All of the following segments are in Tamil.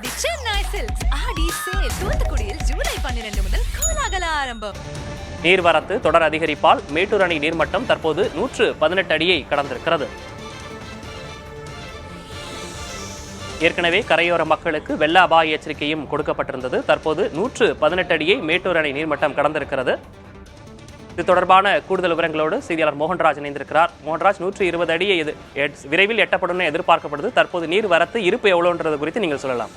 தி சென்னை சில்க்ஸ் ஆடி சேல் தூத்துக்குடியில் ஜூலை 12 முதல் கோலாகல ஆரம்பம். நீர்வரத்து தொடர் அதிகரிப்பால் மேட்டூர் அணை நீர்மட்டம் தற்போது 118 அடியை கடந்திருக்கிறது. ஏற்கனவே கரையோர மக்களுக்கு வெள்ள அபாய எச்சரிக்கையும் கொடுக்கப்பட்டிருந்தது. தற்போது 118 அடியை மேட்டூர் அணை நீர்மட்டம் கடந்திருக்கிறது. இது தொடர்பான கூடுதல் விவரங்களோடு செய்தியாளர் மோகன்ராஜ் இணைந்திருக்கிறார். மோகன்ராஜ், 120 அடியை விரைவில் எட்டப்படும் எதிர்பார்க்கப்படுது. தற்போது நீர் வரத்து இருப்பு எவ்வளவுன்றது குறித்து நீங்கள் சொல்லலாம்.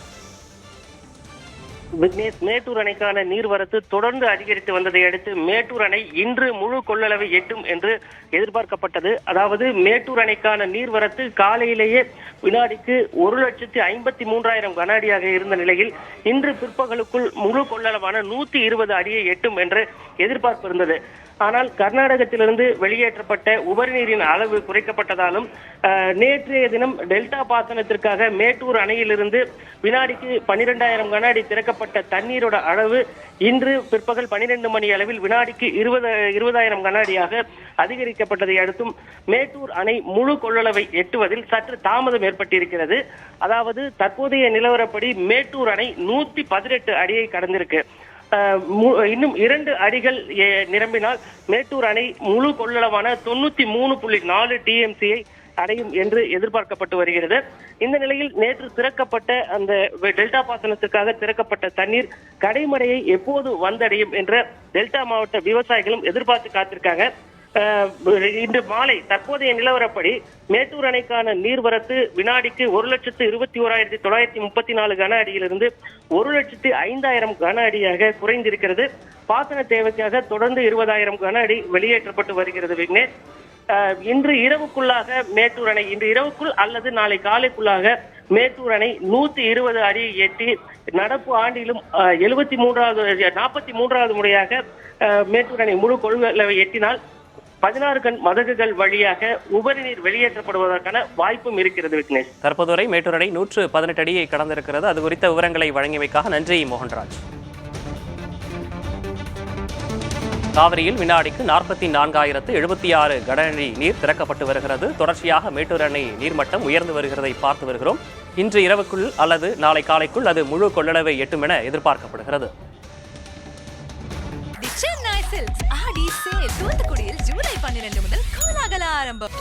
விக்னேஷ், மேட்டூர் அணைக்கான நீர்வரத்து தொடர்ந்து அதிகரித்து வந்ததை அடுத்து மேட்டூர் அணை இன்று முழு கொள்ளளவை எட்டும் என்று எதிர்பார்க்கப்பட்டது. அதாவது மேட்டூர் அணைக்கான நீர்வரத்து காலையிலேயே வினாடிக்கு 1,53,000 கன அடியாக இருந்த நிலையில் இன்று பிற்பகலுக்குள் முழு கொள்ளளவான 120 அடியை எட்டும் என்று எதிர்பார்ப்பு இருந்தது. ஆனால் கர்நாடகத்திலிருந்து வெளியேற்றப்பட்ட உபரி நீரின் அளவு குறைக்கப்பட்டதாலும் நேற்றைய தினம் டெல்டா பாசனத்திற்காக மேட்டூர் அணையிலிருந்து வினாடிக்கு 12,000 கன அடி திறக்கப்பட்ட தண்ணீரோட அளவு இன்று பிற்பகல் 12 மணி அளவில் வினாடிக்கு 20,000 கன அடியாக அதிகரிக்கப்பட்டதை அடுத்தும் மேட்டூர் அணை முழு கொள்ளளவை எட்டுவதில் சற்று தாமதம் ஏற்பட்டிருக்கிறது. அதாவது தற்போதைய நிலவரப்படி மேட்டூர் அணை 118 அடியை கடந்திருக்கு. இன்னும் 2 அடிகள் நிரம்பினால் மேட்டூர் அணை முழு கொள்ளளவான 93.4 டிஎம்சியை அடையும் என்று எதிர்பார்க்கப்பட்டு வருகிறது. இந்த நிலையில் நேற்று திறக்கப்பட்ட அந்த டெல்டா பாசனத்திற்காக திறக்கப்பட்ட தண்ணீர் கடைமடையை எப்போது வந்தடையும் என்ற டெல்டா மாவட்ட விவசாயிகளும் எதிர்பார்த்து காத்திருக்காங்க. இன்று மாலை தற்போதைய நிலவரப்படி மேட்டூர் அணைக்கான நீர்வரத்து வினாடிக்கு 1,21,934 கன அடியிலிருந்து 1,05,000 கன அடியாக குறைந்திருக்கிறது. பாசன தேவைக்காக தொடர்ந்து 20,000 கன அடி வெளியேற்றப்பட்டு வருகிறது. விக்னேஷ், இன்று இரவுக்குள்ளாக மேட்டூர் அணை இன்று இரவுக்குள் அல்லது நாளை காலைக்குள்ளாக மேட்டூர் அணை 120 அடியை எட்டி நடப்பு ஆண்டிலும் 43வது முறையாக மேட்டூர் அணை முழு கொள்ளளவை எட்டினால் 16 கண் மதகுகள் வழியாக உபரி நீர் வெளியேற்றப்படுவதற்கான வாய்ப்பும் இருக்கிறது. விக்னேஷ், தற்போது வரை மேட்டூர் அணை 118 அடியை கடந்திருக்கிறது. அது குறித்த விவரங்களை வழங்கியமைக்காக நன்றி மோகன்ராஜ். காவிரியில் வினாடிக்கு 44,076 கன அடி நீர் திறக்கப்பட்டு வருகிறது. தொடர்ச்சியாக மேட்டூர் அணை நீர்மட்டம் உயர்ந்து வருகிறதை பார்த்து வருகிறோம். இன்று இரவுக்குள் அல்லது நாளை காலைக்குள் அது முழு கொள்ளளவை எட்டும் என எதிர்பார்க்கப்படுகிறது. தி சென்னை சில்க்ஸ் ஆடி சேல் தூத்துக்குடியில் ஜூலை 12 முதல் கோலாகல ஆரம்பம்.